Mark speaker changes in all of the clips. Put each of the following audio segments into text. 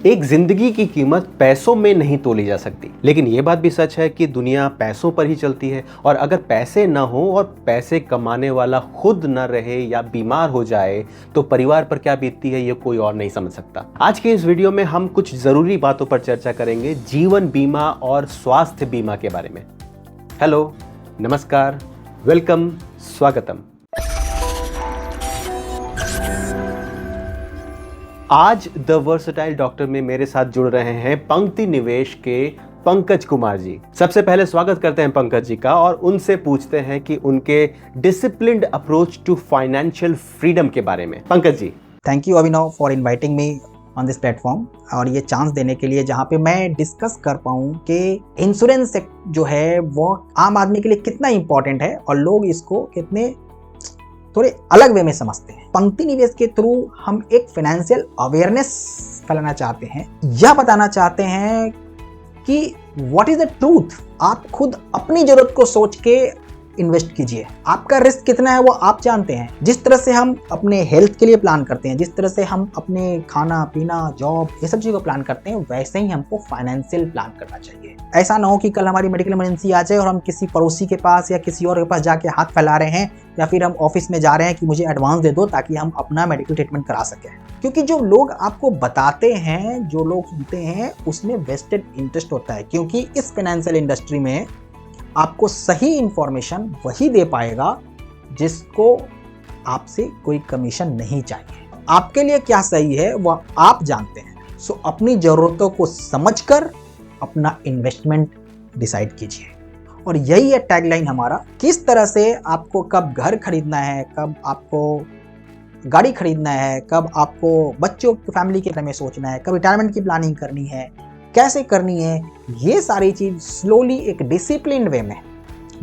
Speaker 1: एक जिंदगी की कीमत पैसों में नहीं तोली जा सकती, लेकिन ये बात भी सच है कि दुनिया पैसों पर ही चलती है। और अगर पैसे ना हो और पैसे कमाने वाला खुद न रहे या बीमार हो जाए तो परिवार पर क्या बीतती है ये कोई और नहीं समझ सकता। आज के इस वीडियो में हम कुछ जरूरी बातों पर चर्चा करेंगे, जीवन बीमा और स्वास्थ्य बीमा के बारे में। हेलो, नमस्कार, वेलकम, स्वागतम। आज द वर्सेटाइल डॉक्टर में मेरे साथ जुड़ रहे हैं पंक्ति निवेश के पंकज कुमार जी। सबसे पहले स्वागत करते हैं पंकज जी का और उनसे पूछते हैं कि उनके disciplined approach to financial freedom के बारे में। Pankaj ji,
Speaker 2: thank you Abhinav for inviting me on this platform और ये चांस देने के लिए जहाँ पे मैं डिस्कस कर पाऊँ कि इंश्योरेंस जो है वो आम आदमी के लिए कितना इंपॉर्टेंट है और लोग इसको कितने थोड़े अलग वे में समझते हैं। पंक्ति निवेश के थ्रू हम एक फाइनेंशियल अवेयरनेस फैलाना चाहते हैं या बताना चाहते हैं कि व्हाट इज द ट्रूथ। आप खुद अपनी जरूरत को सोच के इन्वेस्ट कीजिए। आपका रिस्क कितना है वो आप जानते हैं। जिस तरह से हम अपने हेल्थ के लिए प्लान करते हैं, जिस तरह से हम अपने खाना पीना जॉब ये सब चीज़ों को प्लान करते हैं, वैसे ही हमको फाइनेंशियल प्लान करना चाहिए। ऐसा ना हो कि कल हमारी मेडिकल इमरजेंसी आ जाए और हम किसी पड़ोसी के पास या किसी और के पास जाके हाथ फैला रहे हैं या फिर हम ऑफिस में जा रहे हैं कि मुझे एडवांस दे दो ताकि हम अपना मेडिकल ट्रीटमेंट करा सकें। क्योंकि जो लोग आपको बताते हैं, जो लोग सुनते हैं, उसमें वेस्टेड इंटरेस्ट होता है। क्योंकि इस फाइनेंशियल इंडस्ट्री में आपको सही इंफॉर्मेशन वही दे पाएगा जिसको आपसे कोई कमीशन नहीं चाहिए। आपके लिए क्या सही है वह आप जानते हैं। सो अपनी ज़रूरतों को समझकर अपना इन्वेस्टमेंट डिसाइड कीजिए। और यही है टैगलाइन हमारा। किस तरह से आपको कब घर खरीदना है, कब आपको गाड़ी खरीदना है, कब आपको बच्चों की फैमिली के बारे में सोचना है, कब रिटायरमेंट की प्लानिंग करनी है, कैसे करनी है, ये सारी चीज़ स्लोली एक डिसिप्लिन वे में,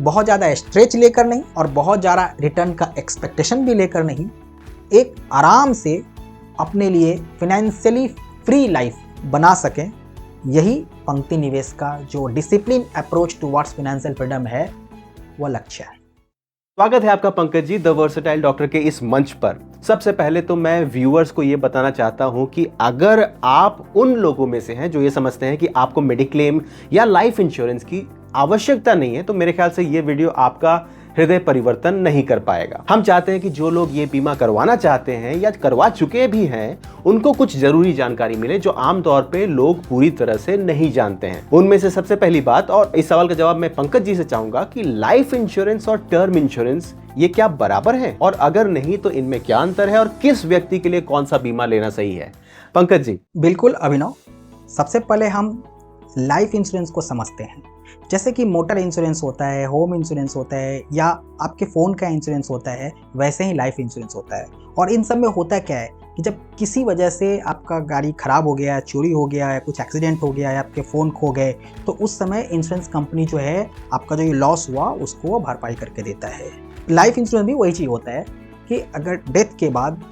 Speaker 2: बहुत ज़्यादा स्ट्रेच लेकर नहीं और बहुत ज़्यादा रिटर्न का एक्सपेक्टेशन भी लेकर नहीं, एक आराम से अपने लिए फाइनेंशियली फ्री लाइफ बना सकें। यही पंक्ति निवेश का जो discipline approach towards financial freedom है वह लक्ष्य है।
Speaker 1: स्वागत है आपका Pankaj ji the versatile doctor के इस मंच पर। सबसे पहले तो मैं व्यूअर्स को ये बताना चाहता हूं कि अगर आप उन लोगों में से हैं जो ये समझते हैं कि आपको मेडिक्लेम या लाइफ इंश्योरेंस की आवश्यकता नहीं है, तो मेरे ख्याल से ये वीडियो आपका हृदय परिवर्तन नहीं कर पाएगा। हम चाहते हैं कि जो लोग ये बीमा करवाना चाहते हैं या करवा चुके भी हैं, उनको कुछ जरूरी जानकारी मिले जो आमतौर पे लोग पूरी तरह से नहीं जानते हैं। उनमें से सबसे पहली बात, और इस सवाल का जवाब मैं पंकज जी से चाहूंगा कि लाइफ इंश्योरेंस और टर्म इंश्योरेंस ये क्या बराबर है, और अगर नहीं तो इनमें क्या अंतर है और किस व्यक्ति के लिए कौन सा बीमा लेना सही है? पंकज जी।
Speaker 2: बिल्कुल अभिनव, सबसे पहले हम लाइफ इंश्योरेंस को समझते हैं। जैसे कि मोटर इंश्योरेंस होता है, होम इंश्योरेंस होता है या आपके फ़ोन का इंश्योरेंस होता है, वैसे ही लाइफ इंश्योरेंस होता है। और इन सब में होता क्या है कि जब किसी वजह से आपका गाड़ी ख़राब हो गया, चोरी हो गया है, कुछ एक्सीडेंट हो गया है, आपके फ़ोन खो गए, तो उस समय इंश्योरेंस कंपनी जो है आपका जो ये लॉस हुआ उसको भरपाई करके देता है। लाइफ इंश्योरेंस भी वही चीज़ होता है कि अगर डेथ के बाद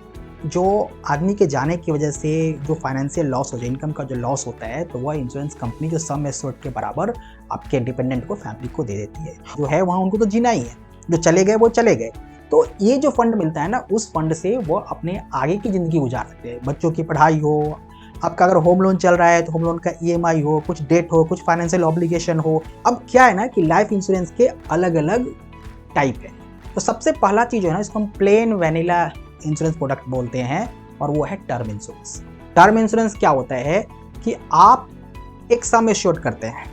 Speaker 2: जो आदमी के जाने की वजह से जो फाइनेंशियल लॉस हो जाए, इनकम का जो लॉस होता है, तो वह इंश्योरेंस कंपनी जो सम एश्योर्ड के बराबर आपके डिपेंडेंट को, फैमिली को दे देती है। जो है वहाँ उनको तो जीना ही है, जो चले गए वो चले गए। तो ये जो फंड मिलता है ना, उस फंड से वो अपने आगे की ज़िंदगी गुजार सकते हैं। बच्चों की पढ़ाई हो, आपका अगर होम लोन चल रहा है तो होम लोन का EMI हो, कुछ डेट हो, कुछ फाइनेंशियल ऑब्लिगेशन हो। अब क्या है ना कि लाइफ इंश्योरेंस के अलग अलग टाइप है। तो सबसे पहला चीज़ जो है ना, इसको हम प्लेन वैनिला इंश्योरेंस प्रोडक्ट बोलते हैं और वो है टर्म इंश्योरेंस। टर्म इंश्योरेंस क्या होता है कि आप एक सम एश्योर्ड करते हैं।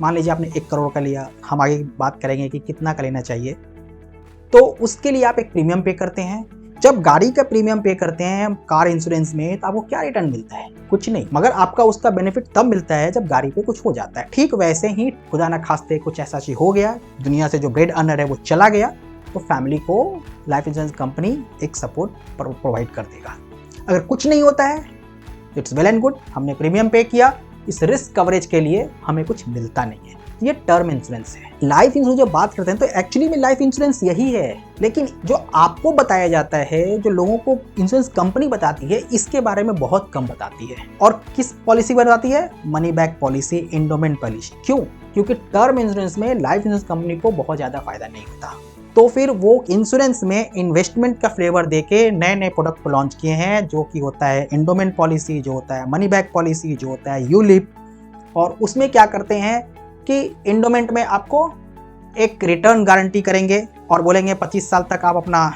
Speaker 2: मान लीजिए आपने 1 करोड़ का लिया, हम आगे बात करेंगे कि कितना का लेना चाहिए। तो उसके लिए आप एक प्रीमियम पे करते हैं। जब गाड़ी का प्रीमियम पे करते हैं कार इंश्योरेंस में, तो आपको क्या रिटर्न मिलता है? कुछ नहीं, मगर आपका उसका बेनिफिट तब मिलता है जब गाड़ी पे कुछ हो जाता है। ठीक वैसे ही खुदा ना खास्ते कुछ ऐसा चीज हो गया, दुनिया से जो ब्रेड अर्नर है वो चला गया, तो फैमिली को लाइफ इंश्योरेंस कंपनी एक सपोर्ट प्रोवाइड कर देगा। अगर कुछ नहीं होता है इट्स वेल एंड गुड, हमने प्रीमियम पे किया, इस रिस्क कवरेज के लिए हमें कुछ मिलता नहीं है। ये टर्म इंश्योरेंस है। लाइफ इंश्योरेंस जब बात करते हैं तो एक्चुअली में लाइफ इंश्योरेंस यही है, लेकिन जो आपको बताया जाता है, जो लोगों को इंश्योरेंस कंपनी बताती है, इसके बारे में बहुत कम बताती है। और किस पॉलिसी बताती है? Money back policy, endowment policy. क्यों? क्योंकि टर्म इंश्योरेंस में लाइफ इंश्योरेंस कंपनी को बहुत ज़्यादा फायदा नहीं होता। तो फिर वो इंश्योरेंस में इन्वेस्टमेंट का फ्लेवर देके नए नए प्रोडक्ट को लॉन्च किए हैं, जो कि होता है एंडोमेंट पॉलिसी, जो होता है मनी बैक पॉलिसी, जो होता है यूलिप। और उसमें क्या करते हैं कि एंडोमेंट में आपको एक रिटर्न गारंटी करेंगे और बोलेंगे 25 साल तक आप अपना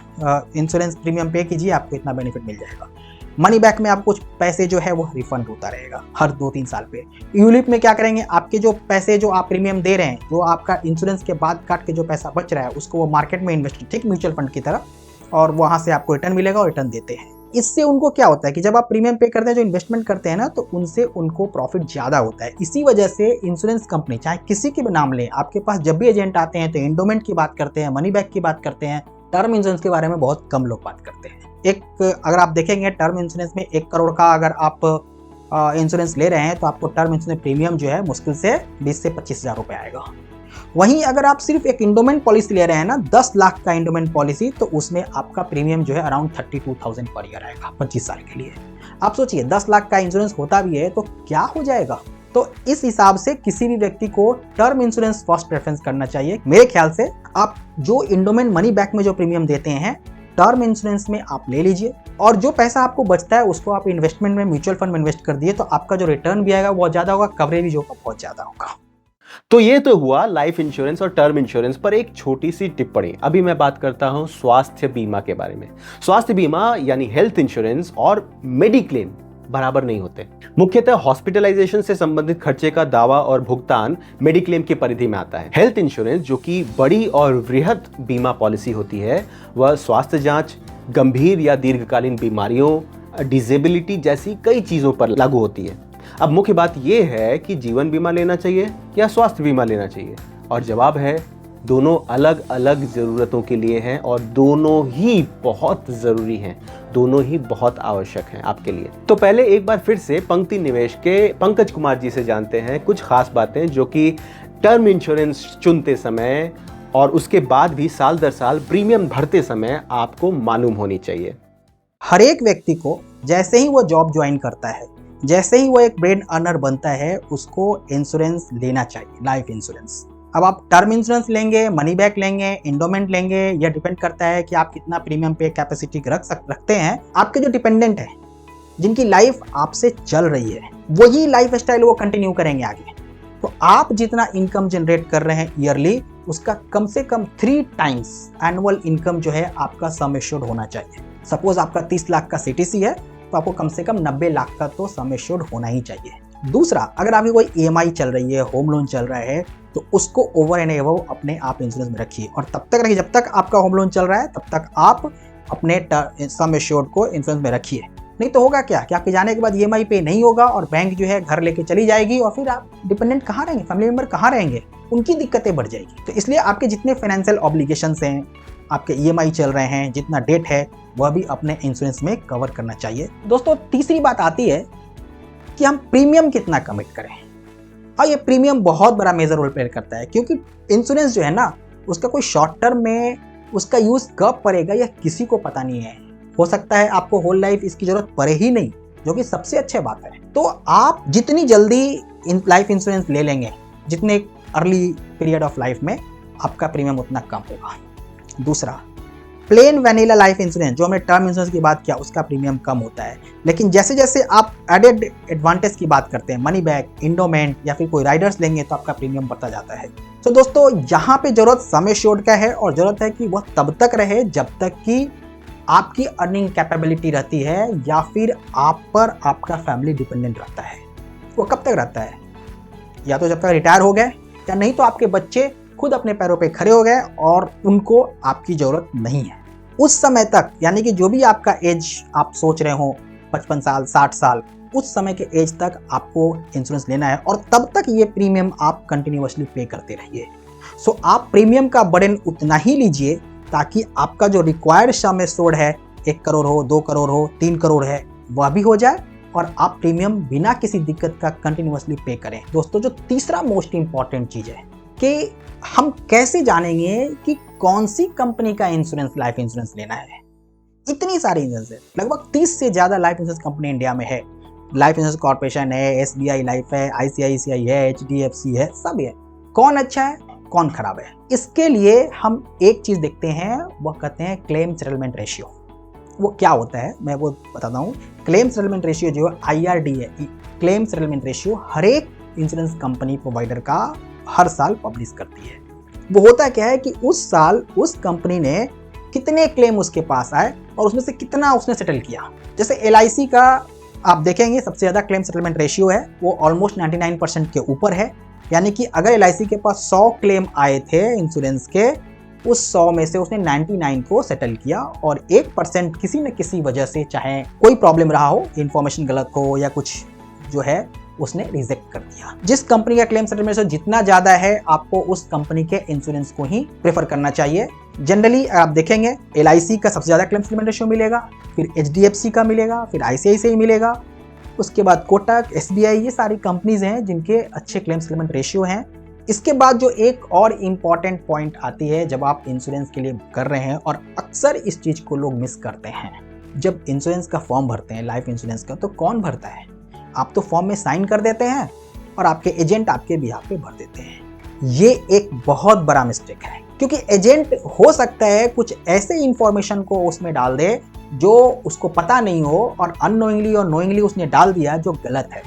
Speaker 2: इंश्योरेंस प्रीमियम पे कीजिए, आपको इतना बेनिफिट मिल जाएगा। मनी बैक में आपको कुछ पैसे जो है वो रिफंड होता रहेगा हर 2-3 साल पे। यूलिप में क्या करेंगे, आपके जो पैसे जो आप प्रीमियम दे रहे हैं, जो आपका इंश्योरेंस के बाद काट के जो पैसा बच रहा है, उसको वो मार्केट में इन्वेस्ट, ठीक म्यूचुअल फंड की तरह, और वहाँ से आपको रिटर्न मिलेगा और रिटर्न देते हैं। इससे उनको क्या होता है कि जब आप प्रीमियम पे करते हैं, जो इन्वेस्टमेंट करते हैं ना, तो उनसे उनको प्रॉफिट ज़्यादा होता है। इसी वजह से इंश्योरेंस कंपनी चाहे किसी के भी नाम लें, आपके पास जब भी एजेंट आते हैं तो एंडोमेंट की बात करते हैं, मनी बैक की बात करते हैं, टर्म इंश्योरेंस के बारे में बहुत कम लोग बात करते हैं। अगर आप देखेंगे टर्म इंश्योरेंस में 1 करोड़ का अगर आप इंश्योरेंस ले रहे हैं तो आपको टर्म इंश्योरेंस प्रीमियम जो है मुश्किल से 20 से 25 हज़ार रुपये आएगा। वहीं अगर आप सिर्फ एक इंडोमेंट पॉलिसी ले रहे हैं ना, 10 लाख का इंडोमेंट पॉलिसी, तो उसमें आपका प्रीमियम जो है अराउंड 32,000 पर ईयर आएगा 25 साल के लिए। आप सोचिए 10 लाख का इंश्योरेंस होता भी है तो क्या हो जाएगा। तो इस हिसाब से किसी भी व्यक्ति को टर्म इंश्योरेंस फर्स्ट प्रेफरेंस करना चाहिए। मेरे ख्याल से आप जो इंडोमेंट मनी बैक में जो प्रीमियम देते हैं, टर्म इंश्योरेंस में आप ले लीजिए, और जो पैसा आपको बचता है उसको आप इन्वेस्टमेंट में, म्यूचुअल फंड में इन्वेस्ट कर दिए, तो आपका जो रिटर्न भी आएगा बहुत ज़्यादा होगा, कवरेज भी होगा बहुत ज़्यादा होगा।
Speaker 1: तो ये तो हुआ लाइफ इंश्योरेंस और टर्म इंश्योरेंस पर एक छोटी सी टिप्पणी। अभी मैं बात करता हूं स्वास्थ्य बीमा के बारे में। स्वास्थ्य बीमा यानी हेल्थ इंश्योरेंस और मेडिक्लेम बराबर नहीं होते। मुख्यतः हॉस्पिटलाइजेशन से संबंधित खर्चे का दावा और भुगतान मेडिक्लेम की परिधि में आता है। हेल्थ इंश्योरेंस, जो कि बड़ी और वृहद बीमा पॉलिसी होती है, वह स्वास्थ्य जांच, गंभीर या दीर्घकालीन बीमारियों, डिसेबिलिटी जैसी कई चीजों पर लागू होती है। अब मुख्य बात यह है कि जीवन बीमा लेना चाहिए या स्वास्थ्य बीमा लेना चाहिए, और जवाब है दोनों अलग अलग जरूरतों के लिए हैं और दोनों ही बहुत जरूरी हैं, दोनों ही बहुत आवश्यक हैं आपके लिए। तो पहले एक बार फिर से पंक्ति निवेश के पंकज कुमार जी से जानते हैं कुछ खास बातें जो कि टर्म इंश्योरेंस चुनते समय और उसके बाद भी साल दर साल प्रीमियम भरते समय आपको मालूम होनी चाहिए।
Speaker 2: हर एक व्यक्ति को जैसे ही वो जॉब ज्वाइन करता है, जैसे ही वो एक ब्रेन अर्नर बनता है, उसको इंश्योरेंस लेना चाहिए, लाइफ इंश्योरेंस। अब आप टर्म इंश्योरेंस लेंगे, मनी बैक लेंगे, एंडोमेंट लेंगे, यह डिपेंड करता है कि आप कितना प्रीमियम पे कैपेसिटी रखते हैं। आपके जो डिपेंडेंट है, जिनकी लाइफ आपसे चल रही है, वही लाइफ स्टाइल वो कंटिन्यू करेंगे आगे। तो आप जितना इनकम जनरेट कर रहे हैं ईयरली, उसका कम से कम 3 टाइम्स एनुअल इनकम जो है आपका सम एश्योर्ड होना चाहिए। सपोज आपका 30 लाख का सीटीसी है, तो आपको कम से कम 90 लाख का तो सम एश्योर्ड होना ही चाहिए। दूसरा, अगर आपकी कोई ईएमआई चल रही है, होम लोन चल रहा है, तो उसको ओवर एंड एबव अपने आप इंश्योरेंस में रखिए, और तब तक रखिए जब तक आपका होम लोन चल रहा है, तब तक आप अपने सम एश्योर्ड को इंश्योरेंस में रखिए। नहीं तो होगा क्या कि आपके जाने के बाद ईएमआई पे नहीं होगा और बैंक जो है घर लेके चली जाएगी, और फिर आप डिपेंडेंट कहाँ रहेंगे, फैमिली मेंबर कहाँ रहेंगे, उनकी दिक्कतें बढ़ जाएगी। तो इसलिए आपके जितने फाइनेंशियल ऑब्लिगेशंस हैं, आपके ईएमआई चल रहे हैं, जितना डेट है, वह भी अपने इंश्योरेंस में कवर करना चाहिए। दोस्तों, तीसरी बात आती है कि हम प्रीमियम कितना कमिट करें, और ये प्रीमियम बहुत बड़ा मेजर रोल प्ले करता है, क्योंकि इंश्योरेंस जो है ना, उसका कोई शॉर्ट टर्म में उसका यूज कब पड़ेगा यह किसी को पता नहीं है। हो सकता है आपको होल लाइफ इसकी जरूरत पड़े ही नहीं, जो कि सबसे अच्छी बात है। तो आप जितनी जल्दी लाइफ इंश्योरेंस ले लेंगे, जितने अर्ली पीरियड ऑफ लाइफ में, आपका प्रीमियम उतना कम होगा। दूसरा, प्लेन वैनिला लाइफ इंश्योरेंस, जो हमने टर्म इंश्योरेंस की बात किया, उसका प्रीमियम कम होता है। लेकिन जैसे जैसे आप एडेड एडवांटेज की बात करते हैं, मनी बैक, इंडोमेंट या फिर कोई राइडर्स लेंगे, तो आपका प्रीमियम बढ़ता जाता है। तो दोस्तों, यहाँ पे जरूरत सम एश्योर्ड का है, और जरूरत है कि वह तब तक रहे जब तक कि आपकी अर्निंग कैपेबिलिटी रहती है, या फिर आप पर आपका फैमिली डिपेंडेंट रहता है। वो कब तक रहता है? या तो जब तक रिटायर हो गए, या नहीं तो आपके बच्चे खुद अपने पैरों पे खड़े हो गए और उनको आपकी जरूरत नहीं है। उस समय तक, यानी कि जो भी आपका एज आप सोच रहे हो, 55 साल, 60 साल, उस समय के एज तक आपको इंश्योरेंस लेना है, और तब तक ये प्रीमियम आप कंटिन्यूअसली पे करते रहिए। सो आप प्रीमियम का बर्डन उतना ही लीजिए ताकि आपका जो रिक्वायर्ड सम एश्योर्ड है, 1 करोड़ हो, 2 करोड़ हो, 3 करोड़ है, वह भी हो जाए, और आप प्रीमियम बिना किसी दिक्कत का कंटिन्यूअसली पे करें। दोस्तों, जो तीसरा मोस्ट इंपॉर्टेंट चीज है कि हम कैसे जानेंगे कि कौन सी कंपनी का इंश्योरेंस, लाइफ इंश्योरेंस लेना है। इतनी सारी इंश्योरेंस है, लगभग 30 से ज्यादा लाइफ इंश्योरेंस कंपनी इंडिया में है। लाइफ इंश्योरेंस कॉर्पोरेशन है, SBI लाइफ है, ICICI है, HDFC है, सब है। कौन अच्छा है, कौन खराब है। इसके लिए हम एक चीज देखते हैं, वह कहते हैं क्लेम सेटलमेंट रेशियो। वो क्या होता है मैं वो बताता हूँ। क्लेम सेटलमेंट रेशियो जो IRD है, क्लेम सेटलमेंट रेशियो हर एक इंश्योरेंस कंपनी प्रोवाइडर का हर साल पब्लिश करती है। वो होता क्या है कि उस साल उस कंपनी ने कितने क्लेम उसके पास आए और उसमें से कितना उसने सेटल किया। जैसे LIC का आप देखेंगे सबसे ज़्यादा क्लेम सेटलमेंट रेशियो है, वो ऑलमोस्ट 99% के ऊपर है। यानी कि अगर LIC के पास 100 क्लेम आए थे इंश्योरेंस के, उस 100 में से उसने 99 को सेटल किया और 1% किसी न किसी वजह से, चाहे कोई प्रॉब्लम रहा हो, इन्फॉर्मेशन गलत हो या कुछ जो है, उसने रिजेक्ट कर दिया। जिस कंपनी का क्लेम सेटलमेंट रेशियो जितना ज़्यादा है, आपको उस कंपनी के इंश्योरेंस को ही प्रेफर करना चाहिए। जनरली आप देखेंगे LIC का सबसे ज़्यादा क्लेम सेटलमेंट रेशियो मिलेगा, फिर HDFC का मिलेगा, फिर ICICI मिलेगा, उसके बाद कोटक, SBI, ये सारी कंपनीज हैं जिनके अच्छे क्लेम सेटलमेंट रेशियो हैं। इसके बाद जो एक और इम्पॉर्टेंट पॉइंट आती है जब आप इंश्योरेंस के लिए कर रहे हैं, और अक्सर इस चीज़ को लोग मिस करते हैं, जब इंश्योरेंस का फॉर्म भरते हैं लाइफ इंश्योरेंस का, तो कौन भरता है? आप तो फॉर्म में साइन कर देते हैं और आपके एजेंट आपके बिहाफ पे भर देते हैं। ये एक बहुत बड़ा मिस्टेक है, क्योंकि एजेंट हो सकता है कुछ ऐसे इंफॉर्मेशन को उसमें डाल दे जो उसको पता नहीं हो, और अननोइंगली और नोइंगली उसने डाल दिया जो गलत है,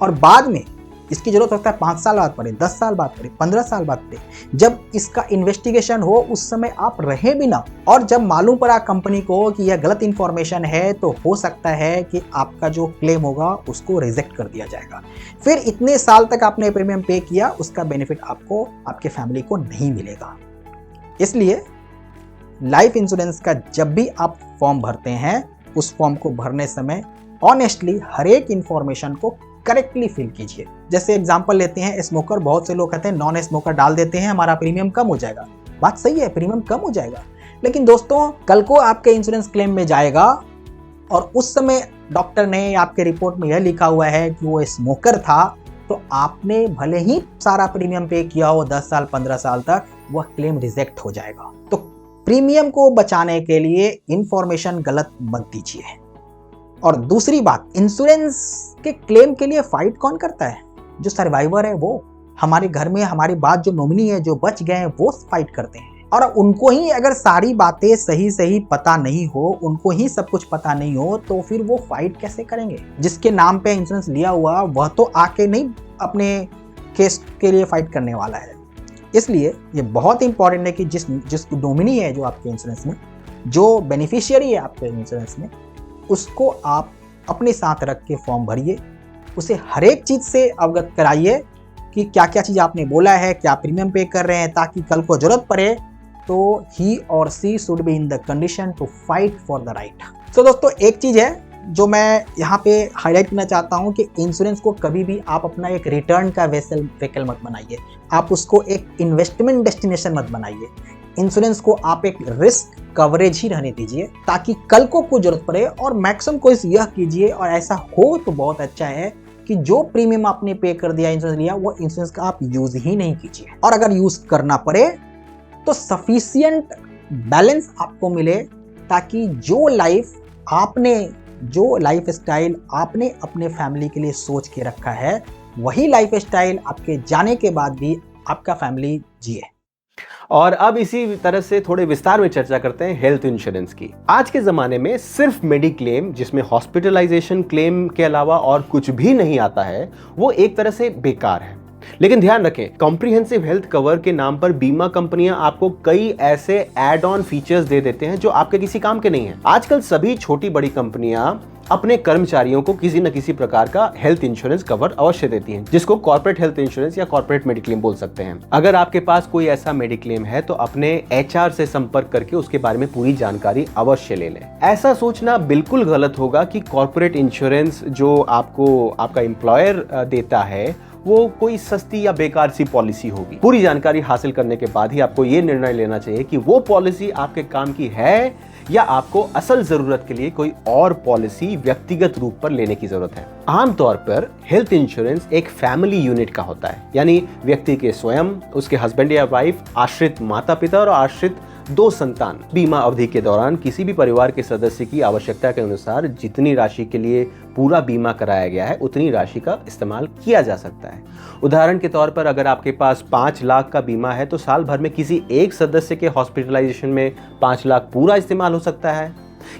Speaker 2: और बाद में इसकी जरूरत होता है 5 साल बाद पड़े, 10 साल बाद पड़े, 15 साल बाद पड़े। जब इसका इन्वेस्टिगेशन हो उस समय आप रहे भी ना, और जब मालूम पड़ा कंपनी को कि यह गलत इंफॉर्मेशन है, तो हो सकता है कि आपका जो क्लेम होगा उसको रिजेक्ट कर दिया जाएगा। फिर इतने साल तक आपने प्रीमियम पे किया, उसका बेनिफिट आपको, आपके फैमिली को नहीं मिलेगा। इसलिए लाइफ इंश्योरेंस का जब भी आप फॉर्म भरते हैं, उस फॉर्म को भरने समय ऑनेस्टली हर एक इंफॉर्मेशन को करेक्टली फिल कीजिए। जैसे एग्जांपल लेते हैं स्मोकर, बहुत से लोग कहते हैं नॉन स्मोकर डाल देते हैं, हमारा प्रीमियम कम हो जाएगा। बात सही है, प्रीमियम कम हो जाएगा, लेकिन दोस्तों कल को आपके इंश्योरेंस क्लेम में जाएगा और उस समय डॉक्टर ने आपके रिपोर्ट में यह लिखा हुआ है कि वो स्मोकर था, तो आपने भले ही सारा प्रीमियम पे किया हो 10 साल 15 साल तक, वह क्लेम रिजेक्ट हो जाएगा। तो प्रीमियम को बचाने के लिए इंफॉर्मेशन गलत मत दीजिए। और दूसरी बात, इंश्योरेंस के क्लेम के लिए फाइट कौन करता है? जो सर्वाइवर है वो। हमारे घर में हमारी बात जो नॉमिनी है, जो बच गए हैं, वो फाइट करते हैं। और उनको ही अगर सारी बातें सही सही पता नहीं हो, उनको ही सब कुछ पता नहीं हो, तो फिर वो फाइट कैसे करेंगे? जिसके नाम पे इंश्योरेंस लिया हुआ वह तो आके नहीं अपने केस के लिए फाइट करने वाला है। इसलिए ये बहुत इंपॉर्टेंट है कि जिस नॉमिनी है जो आपके इंश्योरेंस में, जो बेनिफिशियरी है आपके इंश्योरेंस में, उसको आप अपने साथ रख के फॉर्म भरिए, उसे हर एक चीज़ से अवगत कराइए कि क्या क्या चीज़ आपने बोला है, क्या प्रीमियम पे कर रहे हैं, ताकि कल को जरूरत पड़े तो ही और she should be in the condition to fight for the right. तो दोस्तों एक चीज़ है जो मैं यहाँ पे हाईलाइट करना चाहता हूँ कि इंश्योरेंस को कभी भी आप अपना एक रिटर्न का वेहिकल मत बनाइए, आप उसको एक इन्वेस्टमेंट डेस्टिनेशन मत बनाइए। इंश्योरेंस को आप एक रिस्क कवरेज ही रहने दीजिए, ताकि कल को कोई जरूरत पड़े। और मैक्सिमम कोशिश यह कीजिए, और ऐसा हो तो बहुत अच्छा है, कि जो प्रीमियम आपने पे कर दिया, इंश्योरेंस लिया, वो इंश्योरेंस का आप यूज ही नहीं कीजिए। और अगर यूज करना पड़े तो सफिशिएंट बैलेंस आपको मिले, ताकि जो लाइफ स्टाइल आपने अपने फैमिली के लिए सोच के रखा है, वही लाइफ स्टाइल आपके जाने के बाद भी आपका फैमिली जिए।
Speaker 1: और अब इसी तरह से थोड़े विस्तार में चर्चा करते हैं हेल्थ इंश्योरेंस की। आज के ज़माने में सिर्फ मेडिक्लेम, जिसमें हॉस्पिटलाइजेशन क्लेम के अलावा और कुछ भी नहीं आता है, वो एक तरह से बेकार है। लेकिन ध्यान रखें, कॉम्प्रिहेंसिव हेल्थ कवर के नाम पर बीमा कंपनियां आपको कई ऐसे एड ऑन फीचर्स दे देते हैं जो आपके किसी काम के नहीं हैं। आजकल सभी छोटी बड़ी कंपनियां अपने कर्मचारियों को किसी न किसी प्रकार का हेल्थ इंश्योरेंस कवर अवश्य देती हैं, जिसको कॉर्पोरेट हेल्थ इंश्योरेंस या कॉर्पोरेट मेडिक्लेम बोल सकते हैं। अगर आपके पास कोई ऐसा मेडिक्लेम है तो अपने HR से संपर्क करके उसके बारे में पूरी जानकारी अवश्य ले लें। ऐसा सोचना बिल्कुल गलत होगा कि कॉर्पोरेट इंश्योरेंस जो आपको आपका एम्प्लॉयर देता है वो कोई सस्ती या बेकार सी पॉलिसी होगी। पूरी जानकारी हासिल करने के बाद ही आपको ये निर्णय लेना चाहिए कि वो पॉलिसी आपके काम की है या आपको असल जरूरत के लिए कोई और पॉलिसी व्यक्तिगत रूप पर लेने की जरूरत है। आमतौर पर हेल्थ इंश्योरेंस एक फैमिली यूनिट का होता है, यानी व्यक्ति के स्वयं, उसके हस्बैंड या वाइफ, आश्रित माता पिता और आश्रित 2 संतान। बीमा अवधि के दौरान किसी भी परिवार के सदस्य की आवश्यकता के अनुसार जितनी राशि के लिए पूरा बीमा कराया गया है उतनी राशि का इस्तेमाल किया जा सकता है। उदाहरण के तौर पर अगर आपके पास 5 लाख का बीमा है तो साल भर में किसी एक सदस्य के हॉस्पिटलाइजेशन में 5 लाख पूरा इस्तेमाल हो सकता है,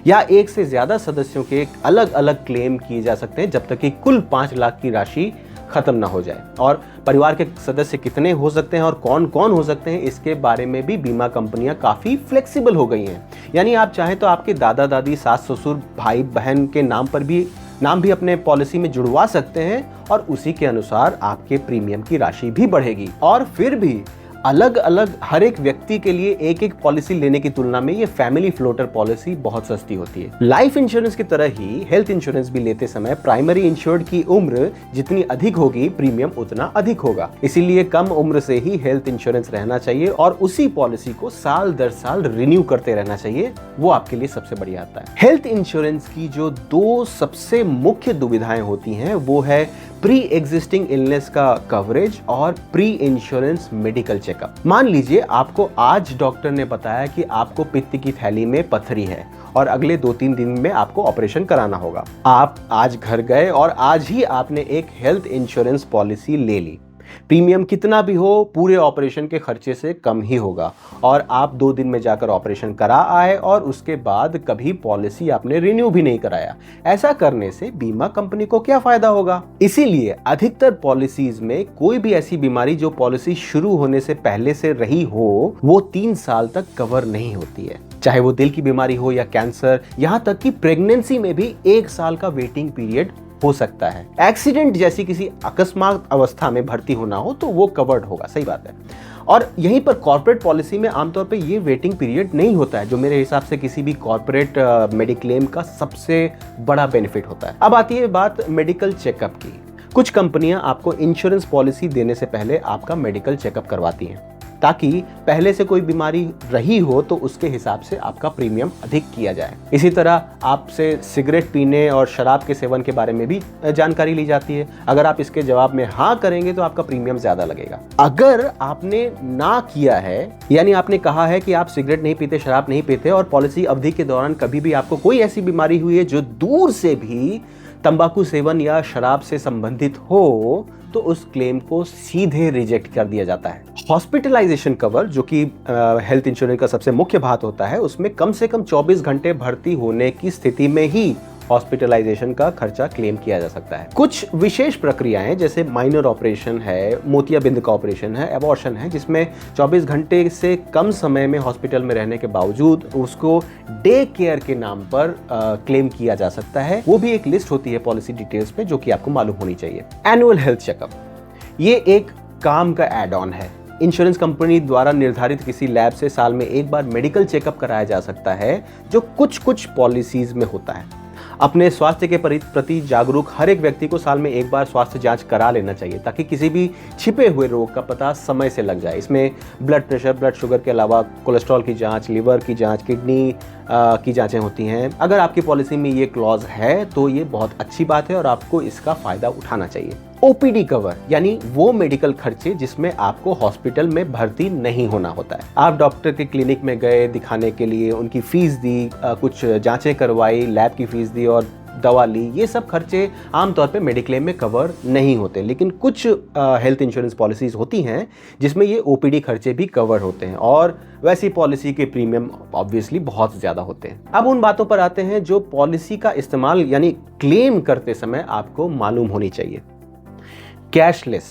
Speaker 1: या एक से ज्यादा सदस्यों के अलग अलग क्लेम किए जा सकते हैं जब तक कि कुल 5 लाख की राशि खत्म ना हो जाए। और परिवार के सदस्य कितने हो सकते हैं और कौन कौन हो सकते हैं इसके बारे में भी बीमा कंपनियां काफी फ्लेक्सिबल हो गई हैं। यानी आप चाहें तो आपके दादा दादी, सास ससुर, भाई बहन के नाम भी अपने पॉलिसी में जुड़वा सकते हैं और उसी के अनुसार आपके प्रीमियम की राशि भी बढ़ेगी। और फिर भी अलग अलग हर एक व्यक्ति के लिए एक एक पॉलिसी लेने की तुलना में ये फैमिली फ्लोटर पॉलिसी बहुत सस्ती होती है। लाइफ इंश्योरेंस की तरह ही हेल्थ इंश्योरेंस भी लेते समय प्राइमरी इंश्योर्ड की उम्र जितनी अधिक होगी प्रीमियम उतना अधिक होगा। इसीलिए कम उम्र से ही हेल्थ इंश्योरेंस रहना चाहिए और उसी पॉलिसी को साल दर साल रिन्यू करते रहना चाहिए, वो आपके लिए सबसे बढ़िया आता है। हेल्थ इंश्योरेंस की जो 2 सबसे मुख्य दुविधाएं होती हैं वो है प्री एग्जिस्टिंग इलनेस का कवरेज और प्री इंश्योरेंस मेडिकल चेकअप। मान लीजिए आपको आज डॉक्टर ने बताया कि आपको पित्त की थैली में पथरी है और अगले 2-3 दिन में आपको ऑपरेशन कराना होगा। आप आज घर गए और आज ही आपने एक हेल्थ इंश्योरेंस पॉलिसी ले ली। प्रीमियम कितना भी हो पूरे ऑपरेशन के खर्चे से कम ही होगा और आप 2 दिन में जाकर ऑपरेशन करा आए और उसके बाद कभी पॉलिसी आपने रिन्यू भी नहीं कराया। ऐसा करने से बीमा कंपनी को क्या फायदा होगा? इसीलिए अधिकतर पॉलिसीज में कोई भी ऐसी बीमारी जो पॉलिसी शुरू होने से पहले से रही हो वो 3 साल तक कवर नहीं होती है, चाहे वो दिल की बीमारी हो या कैंसर। यहां तक कि प्रेगनेंसी में भी 1 साल का वेटिंग पीरियड हो सकता है। एक्सीडेंट जैसी किसी अकस्मात अवस्था में भर्ती होना हो तो वो कवर्ड होगा, सही बात है। और यहीं पर कॉर्पोरेट पॉलिसी में आमतौर पे ये वेटिंग पीरियड नहीं होता है, जो मेरे हिसाब से किसी भी कॉर्पोरेट मेडिक्लेम का सबसे बड़ा बेनिफिट होता है। अब आती है बात मेडिकल चेकअप की। कुछ कंपनियां आपको इंश्योरेंस पॉलिसी देने से पहले आपका मेडिकल चेकअप करवाती हैं ताकि पहले से कोई बीमारी रही हो तो उसके हिसाब से आपका प्रीमियम अधिक किया जाए। इसी तरह आपसे सिगरेट पीने और शराब के सेवन के बारे में भी जानकारी ली जाती है। अगर आप इसके जवाब में हाँ करेंगे तो आपका प्रीमियम ज्यादा लगेगा। अगर आपने ना किया है, यानी आपने कहा है कि आप सिगरेट नहीं पीते, शराब नहीं पीते और पॉलिसी अवधि के दौरान कभी भी आपको कोई ऐसी बीमारी हुई है जो दूर से भी तंबाकू सेवन या शराब से संबंधित हो तो उस क्लेम को सीधे रिजेक्ट कर दिया जाता है। हॉस्पिटलाइजेशन कवर, जो कि हेल्थ इंश्योरेंस का सबसे मुख्य भाग होता है, उसमें कम से कम 24 घंटे भर्ती होने की स्थिति में ही हॉस्पिटलाइजेशन का खर्चा क्लेम किया जा सकता है। कुछ विशेष प्रक्रियाएं जैसे माइनर ऑपरेशन है, मोतियाबिंद का ऑपरेशन है, एबॉर्शन है, जिसमें 24 घंटे से कम समय में हॉस्पिटल में रहने के बावजूद उसको डे केयर के नाम पर क्लेम किया जा सकता है। वो भी एक लिस्ट होती है पॉलिसी डिटेल्स पे जो कि आपको मालूम होनी चाहिए। एनुअल हेल्थ चेकअप, ये एक काम का एड ऑन है। इंश्योरेंस कंपनी द्वारा निर्धारित किसी लैब से साल में एक बार मेडिकल चेकअप कराया जा सकता है, जो कुछ पॉलिसीज में होता है। अपने स्वास्थ्य के प्रति जागरूक हर एक व्यक्ति को साल में एक बार स्वास्थ्य जांच करा लेना चाहिए ताकि किसी भी छिपे हुए रोग का पता समय से लग जाए। इसमें ब्लड प्रेशर, ब्लड शुगर के अलावा कोलेस्ट्रॉल की जांच, लिवर की जांच, किडनी की जांचें होती हैं। अगर आपकी पॉलिसी में ये क्लॉज है तो ये बहुत अच्छी बात है और आपको इसका फायदा उठाना चाहिए। ओपीडी कवर, यानी वो मेडिकल खर्चे जिसमें आपको हॉस्पिटल में भर्ती नहीं होना होता है। आप डॉक्टर के क्लिनिक में गए दिखाने के लिए, उनकी फीस दी, कुछ जांचें करवाई, लैब की फीस दी और दवा ली, ये सब खर्चे आमतौर पे मेडिक्लेम में कवर नहीं होते। लेकिन कुछ हेल्थ इंश्योरेंस पॉलिसीज होती हैं जिसमें ये ओपीडी खर्चे भी कवर होते हैं और वैसी पॉलिसी के प्रीमियम ऑब्वियसली बहुत ज़्यादा होते हैं। अब उन बातों पर आते हैं जो पॉलिसी का इस्तेमाल यानी क्लेम करते समय आपको मालूम होनी चाहिए। कैशलेस,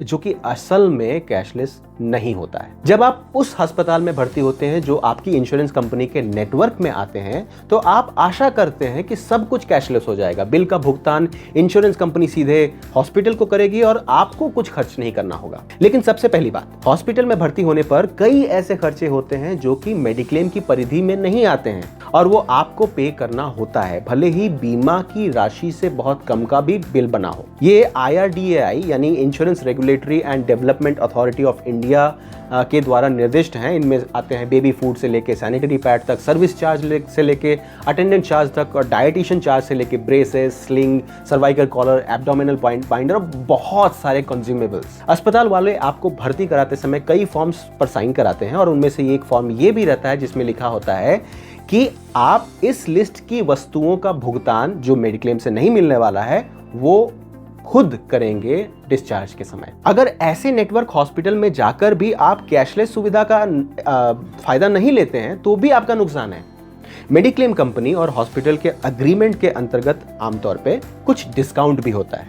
Speaker 1: जो कि असल में कैशलेस नहीं होता है। जब आप उस अस्पताल में भर्ती होते हैं जो आपकी इंश्योरेंस कंपनी के नेटवर्क में आते हैं तो आप आशा करते हैं कि सब कुछ कैशलेस हो जाएगा। बिल का भुगतान इंश्योरेंस कंपनी सीधे हॉस्पिटल को करेगी और आपको कुछ खर्च नहीं करना होगा। लेकिन सबसे पहली बात, हॉस्पिटल में भर्ती होने पर कई ऐसे खर्चे होते हैं जो कि मेडिक्लेम की परिधि में नहीं आते हैं और वो आपको पे करना होता है, भले ही बीमा की राशि से बहुत कम का भी बिल बना हो। ये IRDAI यानी insurance regulatory and development authority of India के द्वारा निर्दिष्ट हैं। इनमें आते हैं बेबी फूड से लेके सैनिटरी पैड तक, सर्विस चार्ज से लेके अटेंडेंट चार्ज तक, और डाइटिशियन चार्ज से लेके braces, sling, cervical collar, abdominal binder और बहुत सारे कंज्यूमेबल्स। अस्पताल वाले आपको भर्ती कराते समय कई फॉर्म्स पर साइन कराते हैं और उनमें से एक फॉर्म ये भी रहता है जिसमें लिखा होता है कि आप इस लिस्ट की वस्तुओं का भुगतान जो मेडिक्लेम से नहीं मिलने वाला है वो खुद करेंगे डिस्चार्ज के समय। अगर ऐसे नेटवर्क हॉस्पिटल में जाकर भी आप कैशलेस सुविधा का फायदा नहीं लेते हैं तो भी आपका नुकसान है। मेडिक्लेम कंपनी और हॉस्पिटल के अग्रीमेंट के अंतर्गत आमतौर पे कुछ डिस्काउंट भी होता है।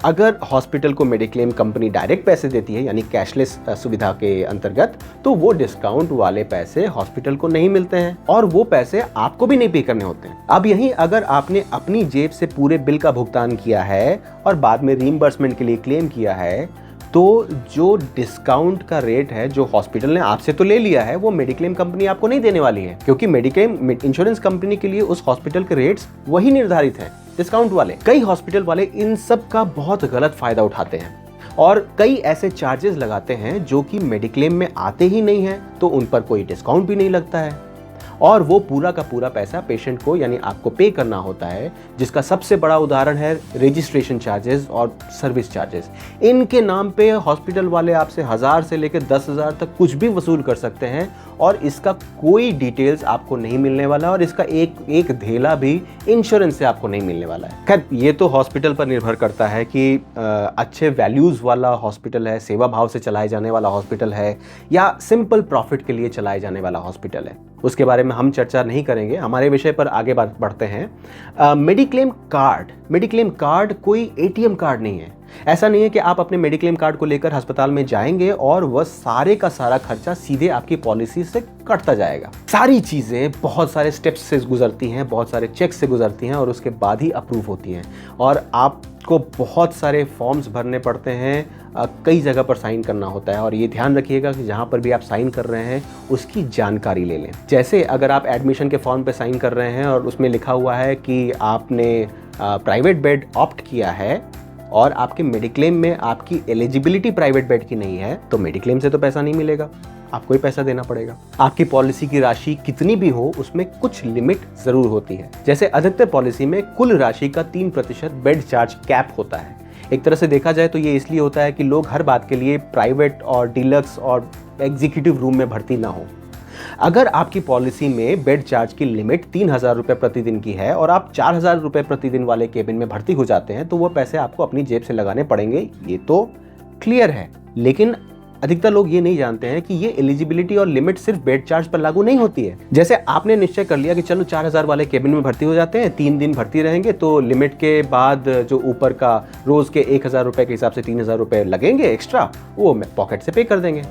Speaker 1: अगर हॉस्पिटल को मेडिक्लेम कंपनी डायरेक्ट पैसे देती है यानी कैशलेस सुविधा के अंतर्गत, तो वो डिस्काउंट वाले पैसे हॉस्पिटल को नहीं मिलते हैं और वो पैसे आपको भी नहीं पे करने होते हैं। अब यहीं अगर आपने अपनी जेब से पूरे बिल का भुगतान किया है और बाद में रीइंबर्समेंट के लिए क्लेम किया है, तो जो डिस्काउंट का रेट है जो हॉस्पिटल ने आपसे तो ले लिया है वो मेडिक्लेम कंपनी आपको नहीं देने वाली है, क्योंकि मेडिक्लेम इंश्योरेंस कंपनी के लिए उस हॉस्पिटल के रेट्स वही निर्धारित हैं, डिस्काउंट वाले। कई हॉस्पिटल वाले इन सब का बहुत गलत फायदा उठाते हैं और कई ऐसे चार्जेस लगाते हैं जो कि मेडिक्लेम में आते ही नहीं है, तो उन पर कोई डिस्काउंट भी नहीं लगता है और वो पूरा का पूरा पैसा पेशेंट को यानी आपको पे करना होता है, जिसका सबसे बड़ा उदाहरण है रजिस्ट्रेशन चार्जेस और सर्विस चार्जेस। इनके नाम पे हॉस्पिटल वाले आपसे 1000 से लेकर 10,000 तक कुछ भी वसूल कर सकते हैं और इसका कोई डिटेल्स आपको नहीं मिलने वाला और इसका एक धेला भी इंश्योरेंस से आपको नहीं मिलने वाला है। खैर, ये तो हॉस्पिटल पर निर्भर करता है कि अच्छे वैल्यूज़ वाला हॉस्पिटल है, सेवा भाव से चलाए जाने वाला हॉस्पिटल है या सिंपल प्रॉफिट के लिए चलाए जाने वाला हॉस्पिटल है। उसके बारे में हम चर्चा नहीं करेंगे, हमारे विषय पर आगे बढ़ते हैं। मेडिक्लेम कार्ड कोई ATM कार्ड नहीं है। ऐसा नहीं है कि आप अपने मेडिक्लेम कार्ड को लेकर अस्पताल में जाएंगे और वह सारे का सारा खर्चा सीधे आपकी पॉलिसी से कटता जाएगा। सारी चीज़ें बहुत सारे स्टेप्स से गुजरती हैं, बहुत सारे चेक से गुजरती हैं और उसके बाद ही अप्रूव होती हैं और आपको बहुत सारे फॉर्म्स भरने पड़ते हैं, कई जगह पर साइन करना होता है और ये ध्यान रखिएगा कि जहाँ पर भी आप साइन कर रहे हैं उसकी जानकारी ले लें। जैसे अगर आप एडमिशन के फॉर्म पे साइन कर रहे हैं और उसमें लिखा हुआ है कि आपने प्राइवेट बेड ऑप्ट किया है और आपके मेडिक्लेम में आपकी एलिजिबिलिटी प्राइवेट बेड की नहीं है, तो मेडिक्लेम से तो पैसा नहीं मिलेगा, आपको ही पैसा देना पड़ेगा। आपकी पॉलिसी की राशि कितनी भी हो उसमें कुछ लिमिट जरूर होती है। जैसे अधिकतर पॉलिसी में कुल राशि का 3% बेड चार्ज कैप होता है। एक तरह से देखा जाए तो ये इसलिए होता है कि लोग हर बात के लिए प्राइवेट और डीलक्स और एग्जीक्यूटिव रूम में भर्ती ना हो। अगर आपकी पॉलिसी में बेड चार्ज की लिमिट 3,000 रुपये प्रतिदिन की है और आप 4,000 रुपये प्रतिदिन वाले केबिन में भर्ती हो जाते हैं, तो वो पैसे आपको अपनी जेब से लगाने पड़ेंगे, ये तो क्लियर है। लेकिन अधिकतर लोग ये नहीं जानते हैं कि ये एलिजिबिलिटी और लिमिट सिर्फ बेड चार्ज पर लागू नहीं होती है। जैसे आपने निश्चय कर लिया कि चलो 4,000 वाले केबिन में भर्ती हो जाते हैं, 3 दिन भर्ती रहेंगे, तो लिमिट के बाद जो ऊपर का रोज के 1,000 रुपये के हिसाब से 3,000 रुपये लगेंगे एक्स्ट्रा, वो पॉकेट से पे कर देंगे।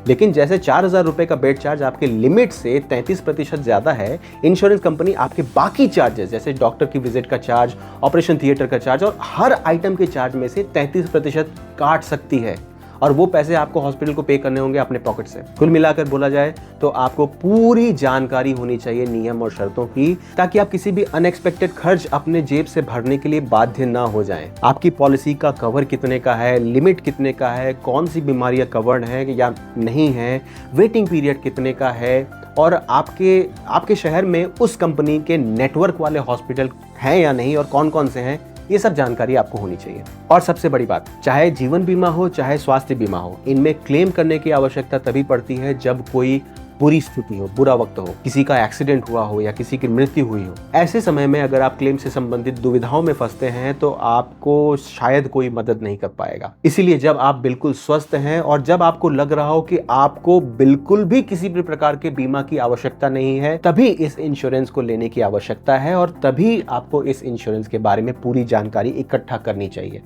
Speaker 1: लेकिन जैसे 4,000 रुपये का बेड चार्ज आपके लिमिट से 33% ज़्यादा है, इंश्योरेंस कंपनी आपके बाकी चार्जेस जैसे डॉक्टर की विजिट का चार्ज, ऑपरेशन थिएटर का चार्ज और हर आइटम के चार्ज में से 33% काट सकती है और वो पैसे आपको हॉस्पिटल को पे करने होंगे अपने पॉकेट से। कुल मिलाकर बोला जाए तो आपको पूरी जानकारी होनी चाहिए नियम और शर्तों की, ताकि आप किसी भी अनएक्सपेक्टेड खर्च अपने जेब से भरने के लिए बाध्य ना हो जाएं। आपकी पॉलिसी का कवर कितने का है, लिमिट कितने का है, कौन सी बीमारियां कवर्ड हैं या नहीं है, वेटिंग पीरियड कितने का है और आपके शहर में उस कंपनी के नेटवर्क वाले हॉस्पिटल हैं या नहीं और कौन कौन से हैं, ये सब जानकारी आपको होनी चाहिए। और सबसे बड़ी बात, चाहे जीवन बीमा हो चाहे स्वास्थ्य बीमा हो, इनमें क्लेम करने की आवश्यकता तभी पड़ती है जब कोई बुरी स्थिति हो, बुरा वक्त हो, किसी का एक्सीडेंट हुआ हो या किसी की मृत्यु हुई हो। ऐसे समय में अगर आप क्लेम से संबंधित दुविधाओं में फंसते हैं तो आपको शायद कोई मदद नहीं कर पाएगा। इसीलिए जब आप बिल्कुल स्वस्थ हैं और जब आपको लग रहा हो कि आपको बिल्कुल भी किसी भी प्रकार के बीमा की आवश्यकता नहीं है, तभी इस इंश्योरेंस को लेने की आवश्यकता है और तभी आपको इस इंश्योरेंस के बारे में पूरी जानकारी इकट्ठा करनी चाहिए।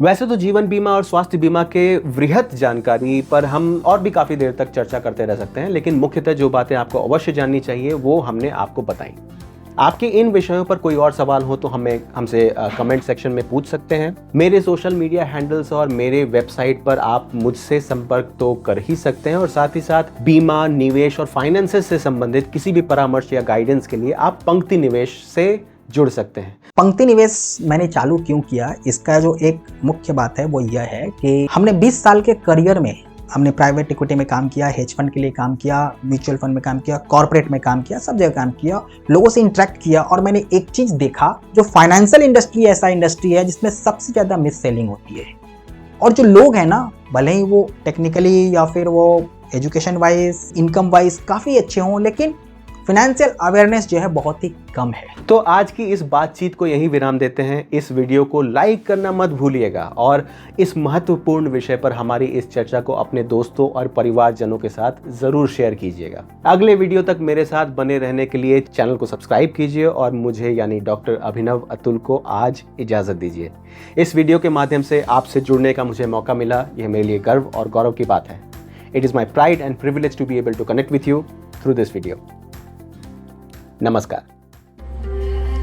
Speaker 1: वैसे तो जीवन बीमा और स्वास्थ्य बीमा के वृहत जानकारी पर हम और भी काफी देर तक चर्चा करते रह सकते हैं, लेकिन मुख्यतः जो बातें आपको अवश्य जाननी चाहिए वो हमने आपको बताई। आपके इन विषयों पर कोई और सवाल हो तो हमसे कमेंट सेक्शन में पूछ सकते हैं। मेरे सोशल मीडिया हैंडल्स और मेरे वेबसाइट पर आप मुझसे संपर्क तो कर ही सकते हैं, और साथ ही साथ बीमा, निवेश और फाइनेंसेस से संबंधित किसी भी परामर्श या गाइडेंस के लिए आप पंक्ति निवेश से जुड़ सकते हैं।
Speaker 2: पंक्ति निवेश मैंने चालू क्यों किया, इसका जो एक मुख्य बात है वो यह है कि हमने 20 साल के करियर में हमने प्राइवेट इक्विटी में काम किया, हेज फंड के लिए काम किया, म्यूचुअल फंड में काम किया, कॉर्पोरेट में काम किया, सब जगह काम किया, लोगों से इंटरेक्ट किया, और मैंने एक चीज देखा, जो फाइनेंशियल इंडस्ट्री ऐसा इंडस्ट्री है जिसमें सबसे ज्यादा मिस सेलिंग होती है। और जो लोग हैं ना, भले ही वो टेक्निकली या फिर वो एजुकेशन वाइज, इनकम वाइज काफी अच्छे हों, लेकिन फाइनेंशियल अवेयरनेस जो है बहुत ही कम है।
Speaker 1: तो आज की इस बातचीत को यहीं विराम देते हैं। इस वीडियो को लाइक करना मत भूलिएगा, और इस महत्वपूर्ण विषय पर हमारी इस चर्चा को अपने दोस्तों और परिवारजनों के साथ जरूर शेयर कीजिएगा। अगले वीडियो तक मेरे साथ बने रहने के लिए चैनल को सब्सक्राइब कीजिए, और मुझे यानी डॉक्टर अभिनव अतुल को आज इजाजत दीजिए। इस वीडियो के माध्यम से आपसे जुड़ने का मुझे मौका मिला, यह मेरे लिए गर्व और गौरव की बात है। It is my pride and privilege to be able to connect with you through this video. नमस्कार।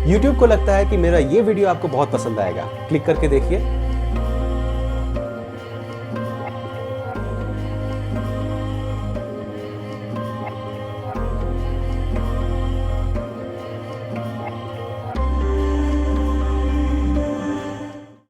Speaker 1: YouTube को लगता है कि मेरा ये वीडियो आपको बहुत पसंद आएगा। क्लिक करके देखिए